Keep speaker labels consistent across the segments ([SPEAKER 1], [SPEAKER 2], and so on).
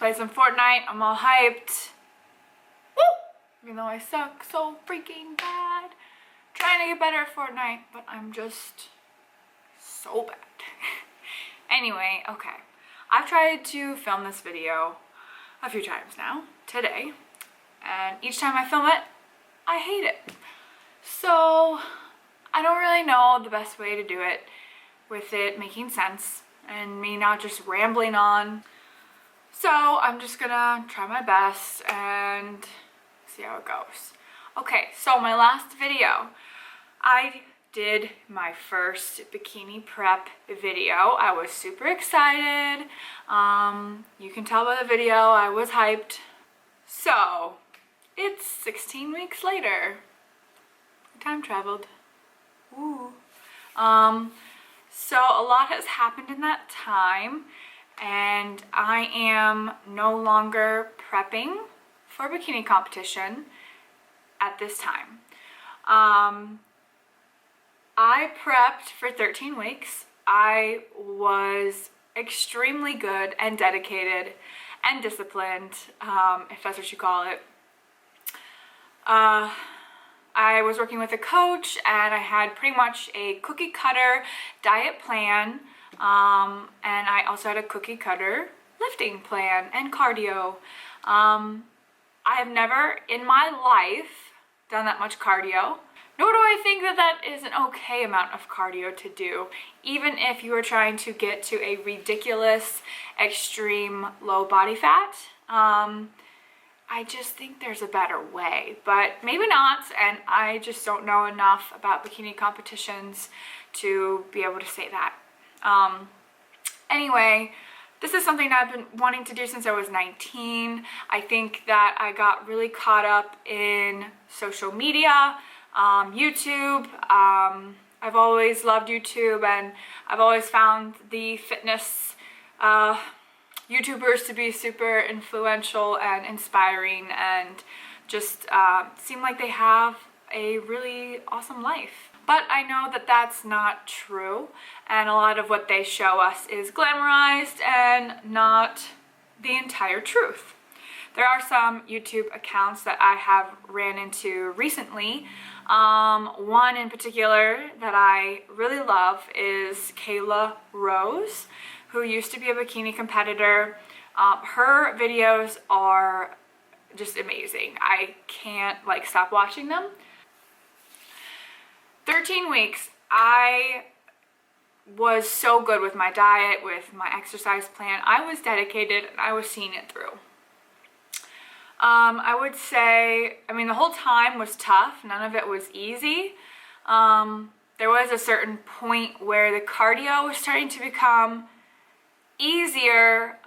[SPEAKER 1] played some Fortnite. I'm all hyped. Woo! Even though I suck so freaking bad. Trying to get better at Fortnite, but I'm just so bad. Anyway, okay. I've tried to film this video a few times now, today, and each time I film it, I hate it. So I don't really know the best way to do it with it making sense and me not just rambling on. So I'm just gonna try my best and see how it goes. Okay, so my last video, I did my first bikini prep video. I was super excited. You can tell by the video I was hyped. So it's 16 weeks later. Time traveled. Ooh. So a lot has happened in that time, and I am no longer prepping for bikini competition at this time. I prepped for 13 weeks. I was extremely good and dedicated and disciplined, if that's what you call it. I was working with a coach, and I had pretty much a cookie cutter diet plan, and I also had a cookie cutter lifting plan and cardio. I have never in my life done that much cardio, nor do I think that that is an okay amount of cardio to do, even if you are trying to get to a ridiculous, extreme low body fat. I just think there's a better way, but maybe not, and I just don't know enough about bikini competitions to be able to say that. Anyway, this is something I've been wanting to do since I was 19. I think that I got really caught up in social media, YouTube. I've always loved YouTube, and I've always found the fitness YouTubers to be super influential and inspiring, and just seem like they have a really awesome life. But I know that that's not true, and a lot of what they show us is glamorized and not the entire truth. There are some YouTube accounts that I have ran into recently. One in particular that I really love is Kayla Rose, who used to be a bikini competitor. Her videos are just amazing. I can't stop watching them. 13 weeks, I was so good with my diet, with my exercise plan. I was dedicated, and I was seeing it through. I would say, the whole time was tough. None of it was easy. There was a certain point where the cardio was starting to become easier,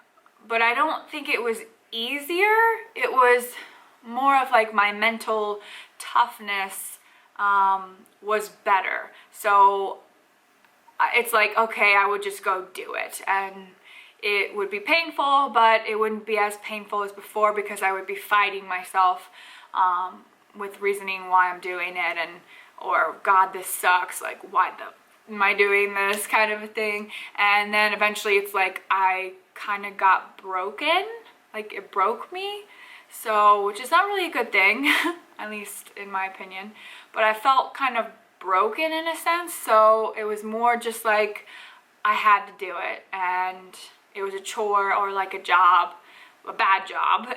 [SPEAKER 1] but I don't think it was easier. It was more of my mental toughness was better. So it's okay, I would just go do it, and it would be painful, but it wouldn't be as painful as before, because I would be fighting myself with reasoning why I'm doing it, and or God, this sucks, why am I doing this, kind of a thing. And then eventually it's I kind of got broken, it broke me, so, which is not really a good thing, at least in my opinion, but I felt kind of broken in a sense. So it was more just I had to do it, and it was a chore or a job, a bad job.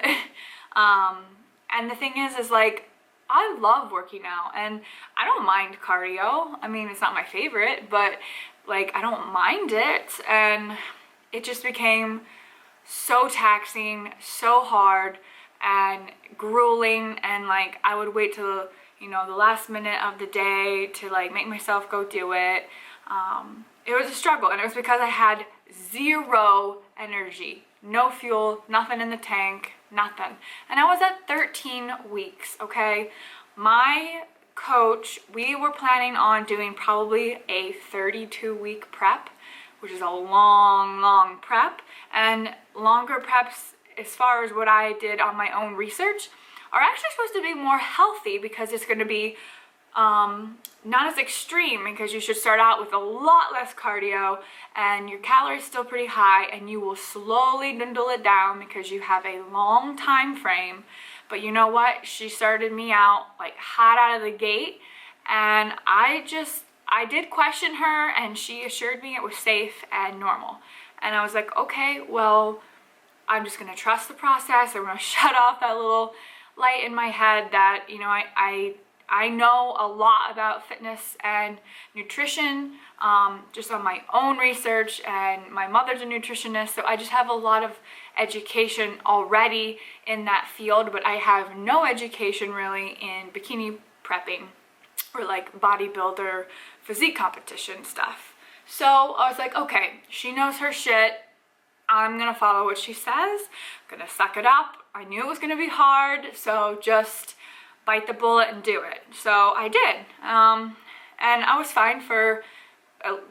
[SPEAKER 1] And the thing is I love working out, and I don't mind cardio. It's not my favorite, but I don't mind it. And it just became so taxing, so hard and grueling, and I would wait till the last minute of the day to make myself go do it. It was a struggle, and it was because I had zero energy, no fuel, nothing in the tank, nothing. And I was at 13 weeks, okay? My coach, we were planning on doing probably a 32-week prep, which is a long prep, and longer preps, as far as what I did on my own research, are actually supposed to be more healthy, because it's going to be not as extreme, because you should start out with a lot less cardio and your calories still pretty high, and you will slowly dwindle it down because you have a long time frame. But you know what? She started me out like hot out of the gate, and I did question her, and she assured me it was safe and normal. And I was like, okay, well, I'm just gonna trust the process. I'm gonna shut off that little light in my head that, you know, I know a lot about fitness and nutrition, just on my own research, and my mother's a nutritionist, so I just have a lot of education already in that field, but I have no education really in bikini prepping or like bodybuilder physique competition stuff. So I was like, okay, she knows her shit. I'm gonna follow what she says. I'm gonna suck it up. I knew it was gonna be hard, so just bite the bullet and do it. So I did, and I was fine for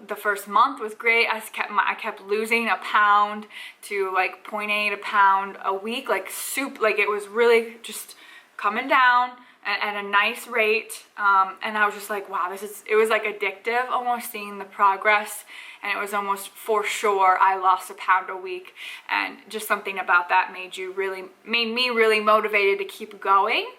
[SPEAKER 1] the first month. Was great. I kept losing a pound to like 0.8 a pound a week, like like it was really just coming down at a nice rate, and I was just like, wow, it was like addictive almost, seeing the progress, and it was almost for sure I lost a pound a week, and just something about that made me really motivated to keep going.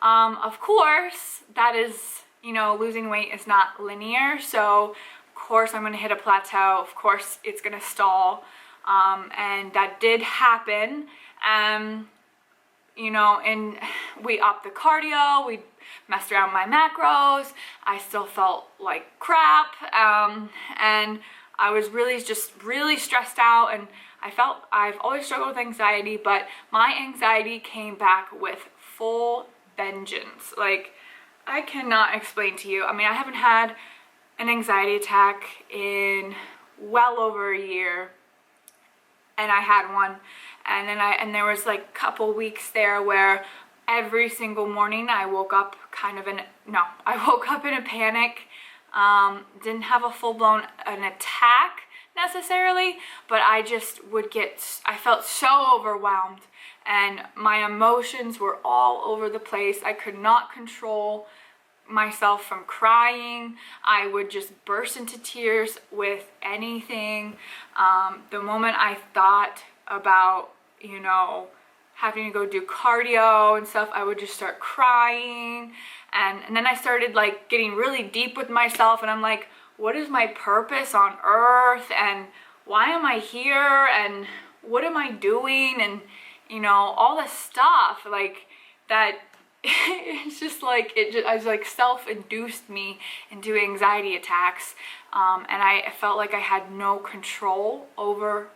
[SPEAKER 1] Of course, that is, you know, losing weight is not linear, so of course I'm gonna hit a plateau, of course it's gonna stall, and that did happen. You know, and we upped the cardio, we messed around with my macros, I still felt like crap, and I was really stressed out, and I've always struggled with anxiety, but my anxiety came back with full vengeance. Like, I cannot explain to you. I mean, I haven't had an anxiety attack in well over a year, and I had one, and there was like a couple weeks there where every single morning I woke up I woke up in a panic. Didn't have a full-blown an attack necessarily, but I felt so overwhelmed, and my emotions were all over the place. I could not control myself from crying. I would just burst into tears with anything. The moment I thought about, you know, having to go do cardio and stuff, I would just start crying, and then I started like getting really deep with myself, and I'm like, what is my purpose on earth, and why am I here, and what am I doing, and you know, all this stuff like that. It's just like I was like self-induced me into anxiety attacks, and I felt like I had no control over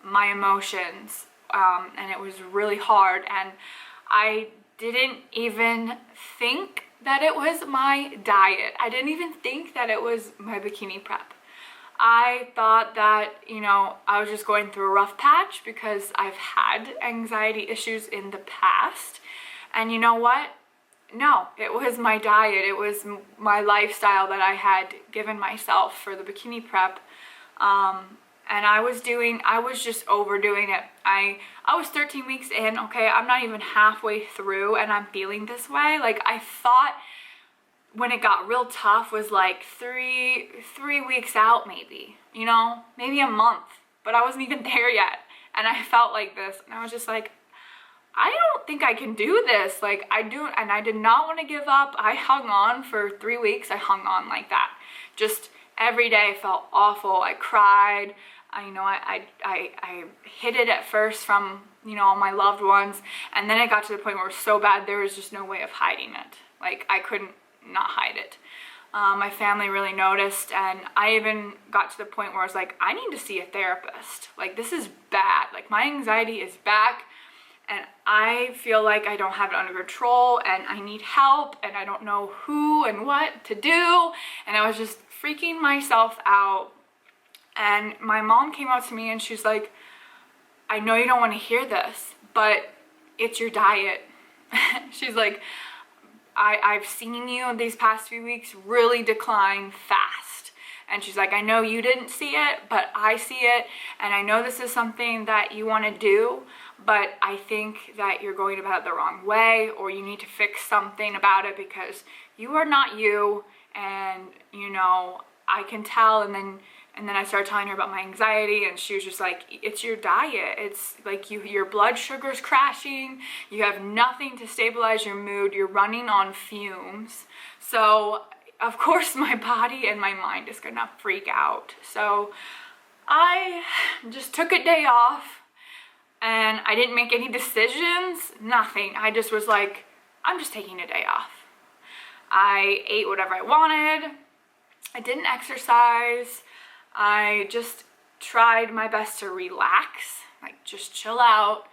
[SPEAKER 1] my emotions, and it was really hard, and I didn't even think that it was my diet. I didn't even think that it was my bikini prep. I thought that, you know, I was just going through a rough patch because I've had anxiety issues in the past. And you know what? No, it was my diet. It was my lifestyle that I had given myself for the bikini prep. And I was just overdoing it. I was 13 weeks in, okay, I'm not even halfway through, and I'm feeling this way. Like, I thought when it got real tough was like three weeks out, maybe, you know, maybe a month, but I wasn't even there yet. And I felt like this, and I was just like, I don't think I can do this. Like, and I did not want to give up. I hung on for 3 weeks. I hung on like that. Just every day I felt awful. I cried. I hid it at first from, you know, all my loved ones. And then it got to the point where it was so bad, there was just no way of hiding it. Like, I couldn't not hide it. My family really noticed, and I even got to the point where I was like, I need to see a therapist. Like, this is bad. Like, my anxiety is back, and I feel like I don't have it under control, and I need help, and I don't know who and what to do. And I was just freaking myself out. And my mom came up to me and she's like, I know you don't want to hear this, but it's your diet. She's like, I've seen you these past few weeks really decline fast. And she's like, I know you didn't see it, but I see it. And I know this is something that you want to do, but I think that you're going about it the wrong way, or you need to fix something about it because you are not you. And you know, I can tell. And then I started telling her about my anxiety, and she was just like, it's your diet. It's like your blood sugar's crashing. You have nothing to stabilize your mood. You're running on fumes. So of course my body and my mind is gonna freak out. So I just took a day off, and I didn't make any decisions, nothing. I just was like, I'm just taking a day off. I ate whatever I wanted. I didn't exercise. I just tried my best to relax, like just chill out.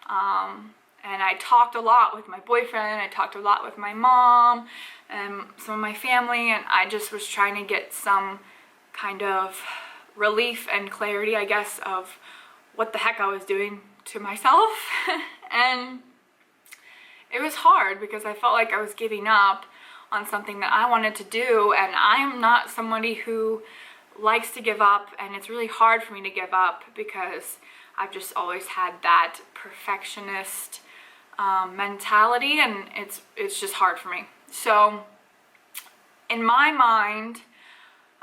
[SPEAKER 1] And I talked a lot with my boyfriend. I talked a lot with my mom and some of my family. And I just was trying to get some kind of relief and clarity, I guess, of what the heck I was doing to myself. And it was hard because I felt like I was giving up on something that I wanted to do, and I'm not somebody who likes to give up, and it's really hard for me to give up because I've just always had that perfectionist mentality, and it's just hard for me. So in my mind,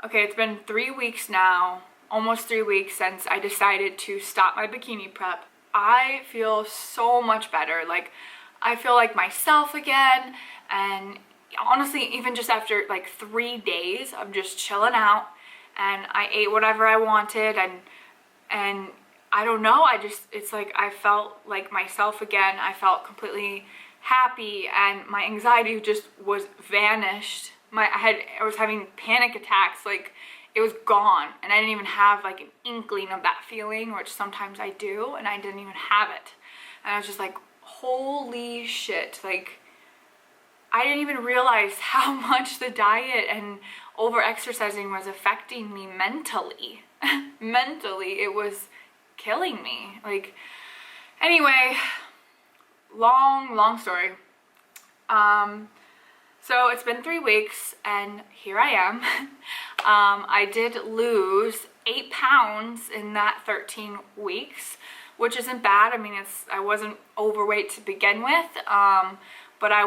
[SPEAKER 1] okay, it's been 3 weeks now, almost 3 weeks since I decided to stop my bikini prep. I feel so much better. Like, I feel like myself again, and honestly, even just after like 3 days of just chilling out, and I ate whatever I wanted, and I don't know, it's like I felt like myself again. I felt completely happy, and my anxiety just was vanished. I was having panic attacks, like it was gone, and I didn't even have like an inkling of that feeling, which sometimes I do, and I didn't even have it. And I was just like, holy shit, like I didn't even realize how much the diet and over exercising was affecting me mentally. Mentally, it was killing me. Like, anyway, long story. So it's been 3 weeks, and here I am. I did lose 8 pounds in that 13 weeks, which isn't bad. I mean, I wasn't overweight to begin with, but I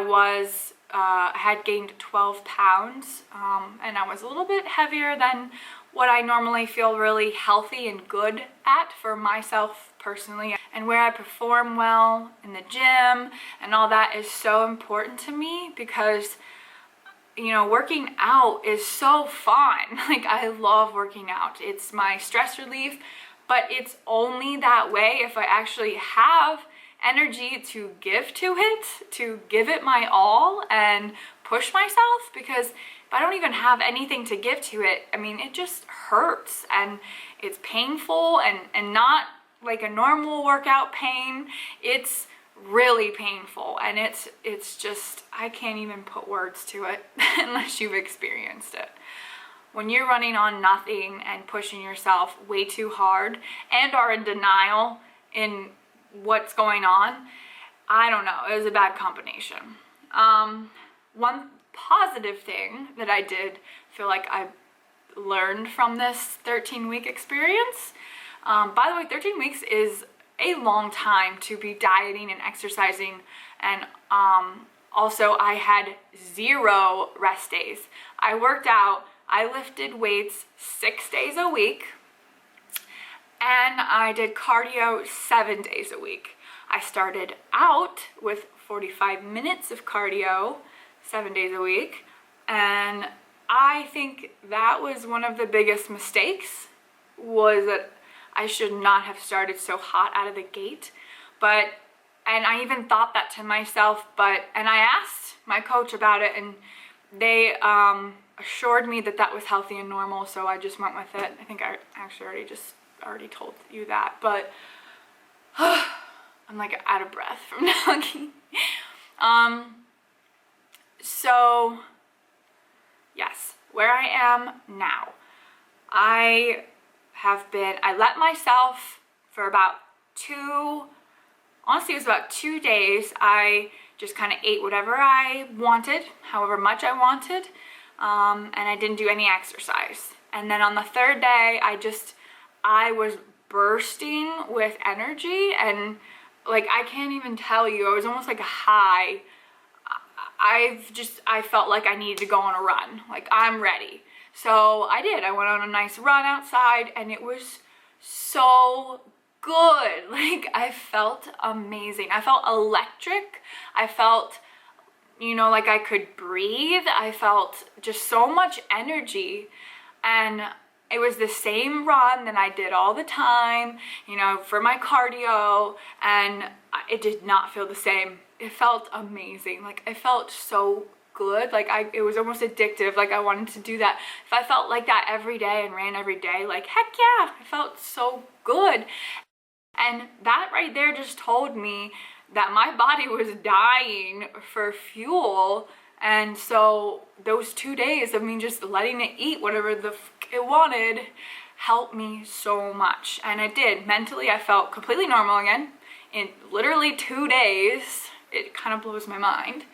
[SPEAKER 1] had gained 12 pounds, and I was a little bit heavier than what I normally feel really healthy and good at for myself personally. And where I perform well in the gym and all that is so important to me because, you know, working out is so fun. Like, I love working out. It's my stress relief, but it's only that way if I actually have energy to give to it, to give it my all and push myself. Because if I don't even have anything to give to it, I mean, it just hurts and it's painful, and not like a normal workout pain. It's really painful, and it's just, I can't even put words to it unless you've experienced it. When you're running on nothing and pushing yourself way too hard and are in denial in what's going on, I don't know, it was a bad combination. One positive thing that I did feel like I learned from this 13-week experience, by the way, 13 weeks is a long time to be dieting and exercising, and also I had 0 rest days. I worked out, I lifted weights 6 days a week, and I did cardio 7 days a week. I started out with 45 minutes of cardio 7 days a week, and I think that was one of the biggest mistakes, was that I should not have started so hot out of the gate. And I even thought that to myself, and I asked my coach about it, and they assured me that that was healthy and normal, so I just went with it. I think I actually already told you that, but I'm like out of breath from talking. So yes, where I am now, I let myself for about honestly it was about 2 days. I just kind of ate whatever I wanted, however much I wanted, and I didn't do any exercise. And then on the 3rd day, I was bursting with energy, and like, I can't even tell you, it was almost like a high. I felt like I needed to go on a run. Like, I'm ready. So I did. I went on a nice run outside, and it was so good. Like, I felt amazing. I felt electric. I felt, you know, like I could breathe. I felt just so much energy. And it was the same run that I did all the time, you know, for my cardio, and it did not feel the same. It felt amazing. Like, I felt so good. Like, it was almost addictive. Like, I wanted to do that. If I felt like that every day and ran every day, like, heck yeah, I felt so good. And that right there just told me that my body was dying for fuel. And so those 2 days of me just letting it eat whatever the it wanted helped me so much. And it did. Mentally, I felt completely normal again in literally 2 days. It kind of blows my mind.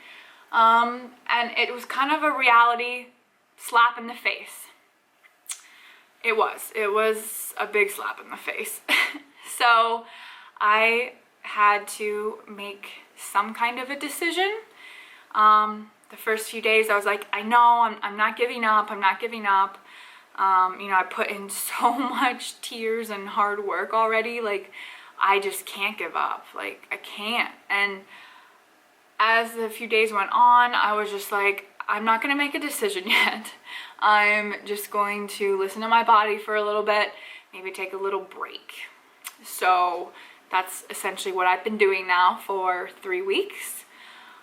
[SPEAKER 1] And it was kind of a reality slap in the face. It was a big slap in the face. So I had to make some kind of a decision. The first few days I was like, I know, I'm not giving up, I'm not giving up. You know, I put in so much tears and hard work already, like, I just can't give up, like, I can't. And as the few days went on, I was just like, I'm not gonna make a decision yet. I'm just going to listen to my body for a little bit, maybe take a little break. So that's essentially what I've been doing now for 3 weeks.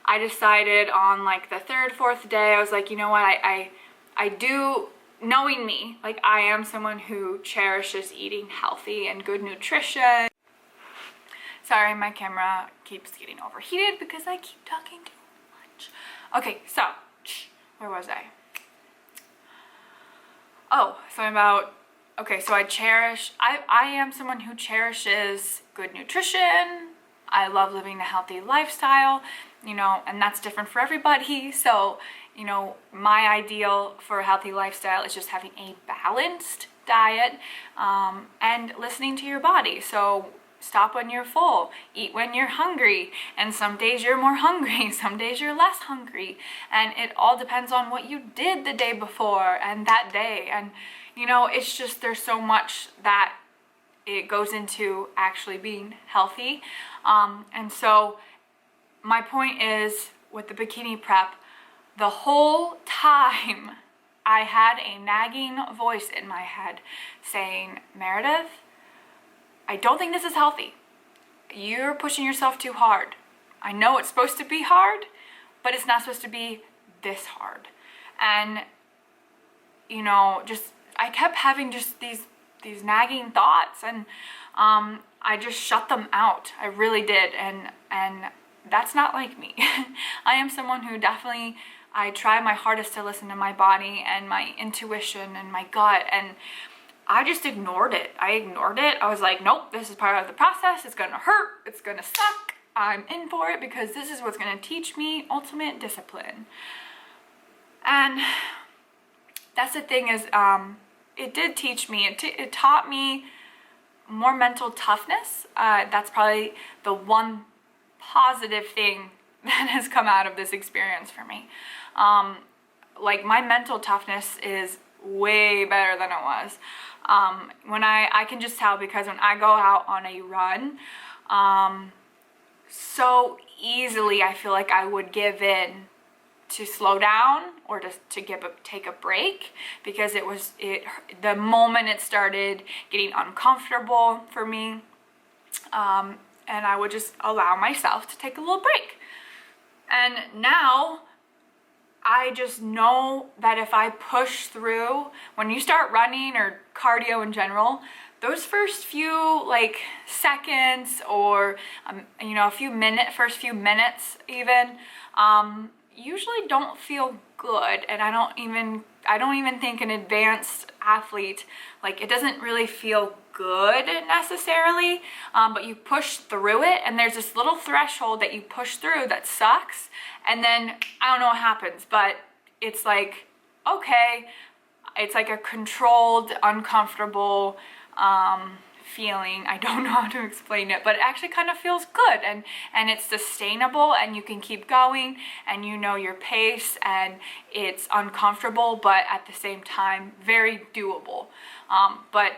[SPEAKER 1] I decided on like the 3rd, 4th day, I was like, you know what, I do, knowing me, like, I am someone who cherishes eating healthy and good nutrition. Sorry, my camera keeps getting overheated because I keep talking too much. Okay, so, where was I? Oh, something about, okay, so I am someone who cherishes good nutrition. I love living a healthy lifestyle, you know, and that's different for everybody. So, you know, my ideal for a healthy lifestyle is just having a balanced diet, and listening to your body. So stop when you're full, eat when you're hungry, and some days you're more hungry, some days you're less hungry, and it all depends on what you did the day before and that day. And you know, it's just, there's so much that it goes into actually being healthy. And so my point is, with the bikini prep, the whole time I had a nagging voice in my head saying, Meredith, I don't think this is healthy. You're pushing yourself too hard. I know it's supposed to be hard, but it's not supposed to be this hard. And, you know, just, I kept having just these nagging thoughts, and I just shut them out. I really did. And that's not like me. I am someone who definitely, I try my hardest to listen to my body and my intuition and my gut, and I just ignored it. I ignored it. I was like, nope, this is part of the process. It's gonna hurt. It's gonna suck. I'm in for it because this is what's gonna teach me ultimate discipline. And that's the thing is, it did teach me, it taught me more mental toughness. That's probably the one positive thing that has come out of this experience for me. Like, my mental toughness is way better than it was. When I can just tell, because when I go out on a run, so easily I feel like I would give in to slow down or to take a break, because the moment it started getting uncomfortable for me, and I would just allow myself to take a little break. And now I just know that if I push through, when you start running or cardio in general, those first few like seconds or you know, first few minutes even, usually don't feel good. And I don't even think an advanced athlete, like, it doesn't really feel good necessarily, but you push through it, and there's this little threshold that you push through that sucks, and then I don't know what happens, but it's like, okay, it's like a controlled, uncomfortable feeling. I don't know how to explain it, but it actually kind of feels good, and it's sustainable, and you can keep going, and you know your pace, and it's uncomfortable, but at the same time very doable. But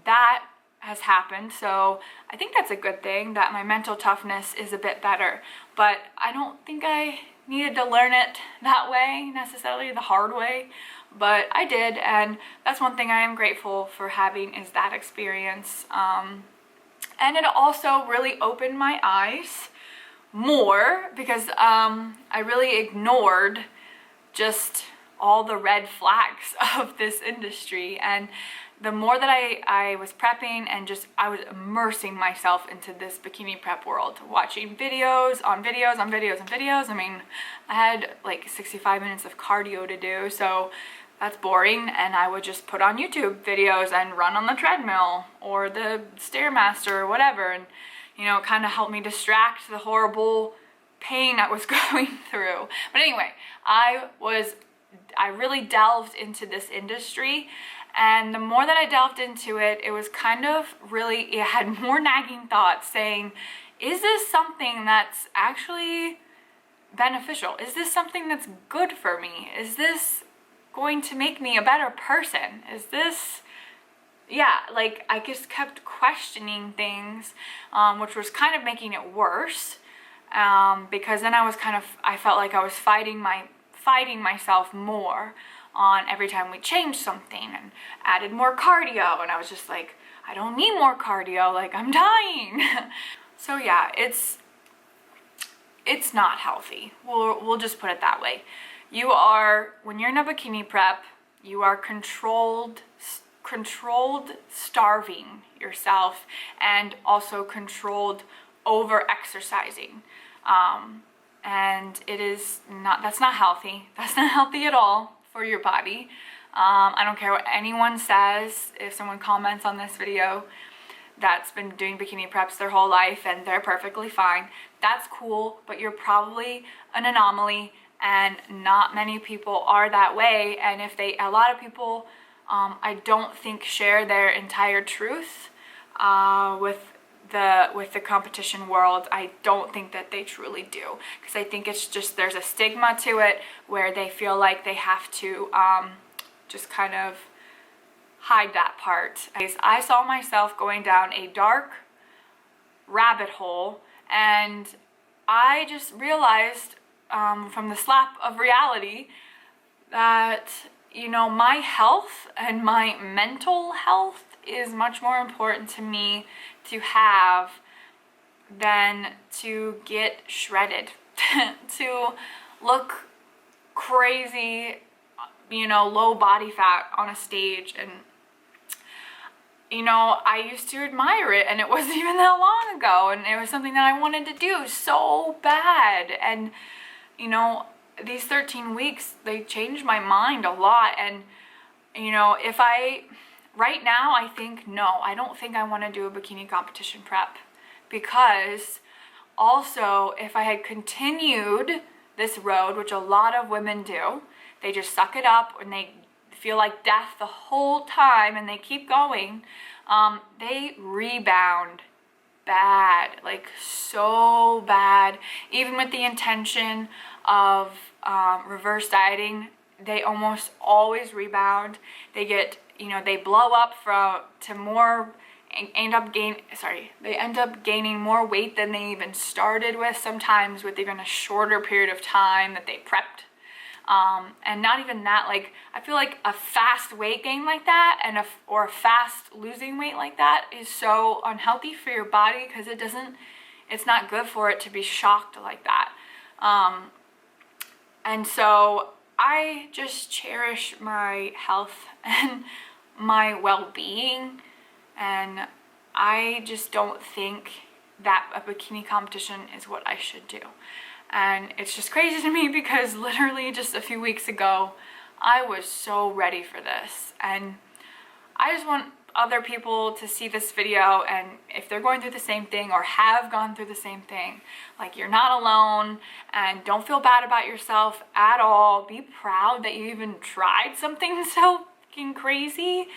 [SPEAKER 1] that has happened, so I think that's a good thing, that my mental toughness is a bit better. But I don't think I needed to learn it that way, necessarily the hard way, but I did, and that's one thing I am grateful for having, is that experience. And it also really opened my eyes more, because I really ignored just all the red flags of this industry. And the more that I was prepping, and just I was immersing myself into this bikini prep world, watching videos on videos on videos on videos. I mean, I had like 65 minutes of cardio to do, so that's boring, and I would just put on YouTube videos and run on the treadmill or the Stairmaster or whatever, and you know, kind of helped me distract the horrible pain I was going through. But anyway, I really delved into this industry, and the more that I delved into it, it was kind of really, it had more nagging thoughts saying, is this something that's actually beneficial? Is this something that's good for me? Is this going to make me a better person? Is this, yeah, like I just kept questioning things, which was kind of making it worse, because then I felt like I was fighting myself more on every time we changed something and added more cardio, and I was just like, I don't need more cardio, like I'm dying. So yeah, it's not healthy. We'll just put it that way. When you're in a bikini prep, you are controlled starving yourself, and also controlled over exercising. And that's not healthy. That's not healthy at all for your body. I don't care what anyone says. If someone comments on this video that's been doing bikini preps their whole life and they're perfectly fine, that's cool, but you're probably an anomaly, and not many people are that way. And if a lot of people, I don't think, share their entire truth with the competition world. I don't think that they truly do, because I think it's just, there's a stigma to it where they feel like they have to just kind of hide that part. I saw myself going down a dark rabbit hole, and I just realized from the slap of reality that, you know, my health and my mental health is much more important to me to have than to get shredded, to look crazy, you know, low body fat on a stage. And you know, I used to admire it, and it wasn't even that long ago, and it was something that I wanted to do so bad. And you know, these 13 weeks, they changed my mind a lot. And you know, right now, I think, no, I don't think I want to do a bikini competition prep, because also, if I had continued this road, which a lot of women do, they just suck it up and they feel like death the whole time and they keep going, they rebound bad, like so bad. Even with the intention of reverse dieting, they almost always rebound. They get, you know, they blow up they end up gaining more weight than they even started with, sometimes with even a shorter period of time that they prepped. And not even that, like, I feel like a fast weight gain like that or a fast losing weight like that is so unhealthy for your body, because it's not good for it to be shocked like that. And so I just cherish my health and my well-being, and I just don't think that a bikini competition is what I should do. And it's just crazy to me, because literally just a few weeks ago I was so ready for this, and I just want other people to see this video, and if they're going through the same thing or have gone through the same thing, like, you're not alone, and don't feel bad about yourself at all. Be proud that you even tried something so fucking crazy,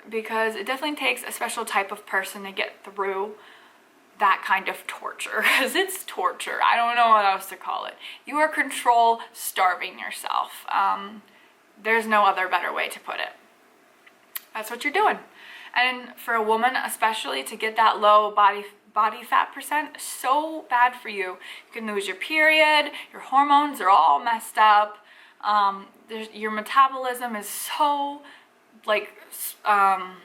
[SPEAKER 1] because it definitely takes a special type of person to get through that kind of torture, because it's torture. I don't know what else to call it. You are control starving yourself. There's no other better way to put it. That's what you're doing. And for a woman especially, to get that low body fat percent, so bad for you. You can lose your period, your hormones are all messed up. Your metabolism is so like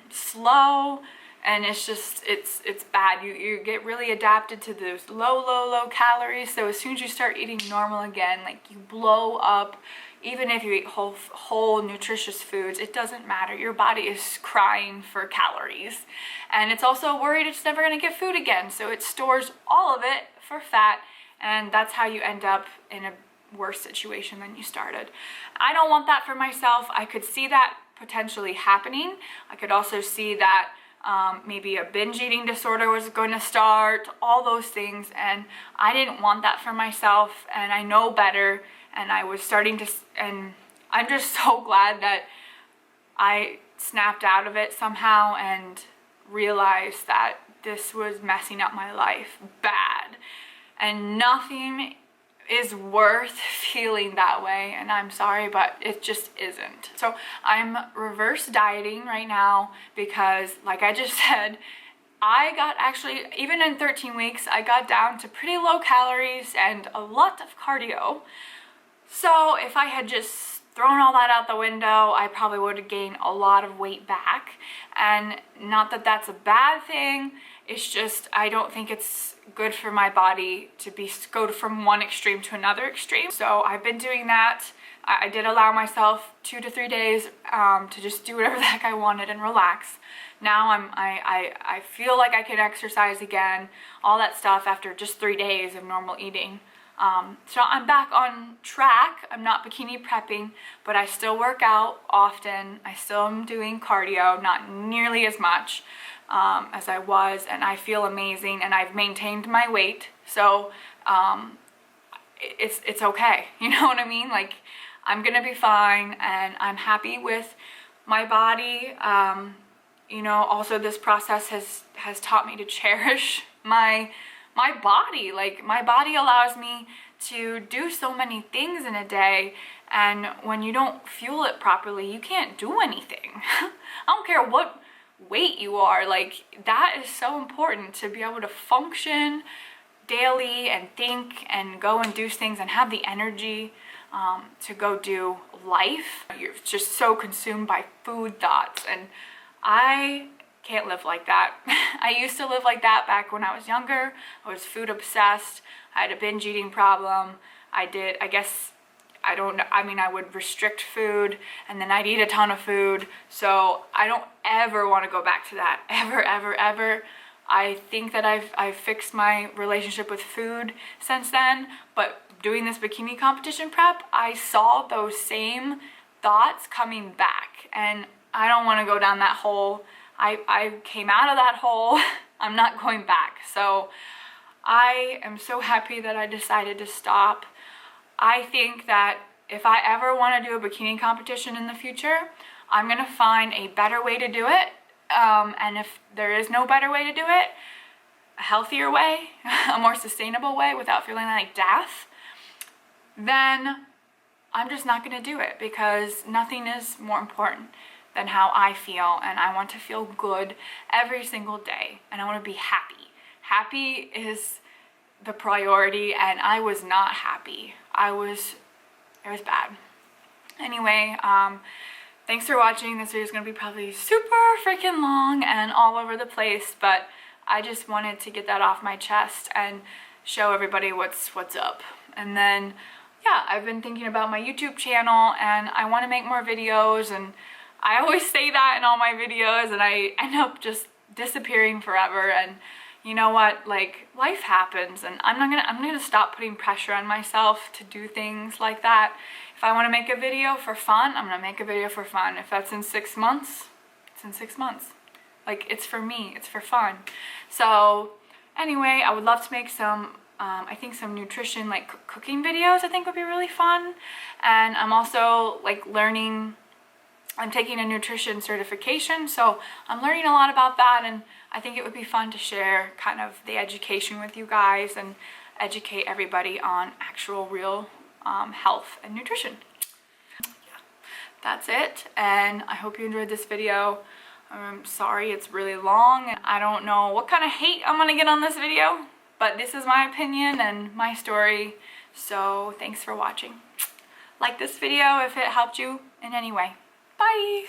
[SPEAKER 1] slow, and it's just it's bad. You get really adapted to those low calories. So as soon as you start eating normal again, like you blow up. Even if you eat whole nutritious foods, it doesn't matter. Your body is crying for calories, and it's also worried it's never going to get food again, so it stores all of it for fat, and that's how you end up in a worse situation than you started. I don't want that for myself. I could see that potentially happening. I could also see that maybe a binge eating disorder was going to start, all those things, and I didn't want that for myself, and I know better. And I was starting to, and I'm just so glad that I snapped out of it somehow and realized that this was messing up my life bad. And nothing is worth feeling that way, and I'm sorry, but it just isn't. So I'm reverse dieting right now because, like I just said, I got actually, even in 13 weeks, I got down to pretty low calories and a lot of cardio. So if I had just thrown all that out the window, I probably would have gained a lot of weight back. And not that that's a bad thing, it's just I don't think it's good for my body to go from one extreme to another extreme. So I've been doing that. I did allow myself 2 to 3 days to just do whatever the heck I wanted and relax. Now I feel like I can exercise again, all that stuff after just 3 days of normal eating. So I'm back on track. I'm not bikini prepping, but I still work out often. I still am doing cardio, not nearly as much as I was, and I feel amazing, and I've maintained my weight. So it's okay. You know what I mean? Like, I'm gonna be fine, and I'm happy with my body. You know, also this process has taught me to cherish my body. Like, my body allows me to do so many things in a day, and when you don't fuel it properly, you can't do anything. I don't care what weight you are, like, that is so important to be able to function daily and think and go and do things and have the energy to go do life. You're just so consumed by food thoughts, and I can't live like that. I used to live like that back when I was younger. I was food obsessed. I had a binge eating problem. I would restrict food, and then I'd eat a ton of food. So I don't ever want to go back to that, ever. I think that I've fixed my relationship with food since then, but doing this bikini competition prep, I saw those same thoughts coming back, and I don't want to go down that hole. I came out of that hole. I'm not going back. So I am so happy that I decided to stop. I think that if I ever want to do a bikini competition in the future, I'm going to find a better way to do it. And if there is no better way to do it, a healthier way, a more sustainable way without feeling like death, then I'm just not going to do it, because nothing is more important than how I feel, and I want to feel good every single day, and I want to be happy. Happy is the priority, and I was not happy. It was bad. Anyway, thanks for watching. This video is going to be probably super freaking long and all over the place, but I just wanted to get that off my chest and show everybody what's up. And then, yeah, I've been thinking about my YouTube channel, and I want to make more videos, and I always say that in all my videos, and I end up just disappearing forever. And you know what, like, life happens, and I'm gonna stop putting pressure on myself to do things like that. If I want to make a video for fun, I'm gonna make a video for fun. If that's in 6 months, it's in 6 months. Like, it's for me, it's for fun. So anyway, I would love to make some I think some nutrition, like cooking videos, I think would be really fun. And I'm also like learning I'm taking a nutrition certification, so I'm learning a lot about that, and I think it would be fun to share kind of the education with you guys and educate everybody on actual real health and nutrition. Yeah, that's it, and I hope you enjoyed this video. I'm sorry it's really long, and I don't know what kind of hate I'm gonna get on this video, but this is my opinion and my story, so thanks for watching. Like this video if it helped you in any way. Bye!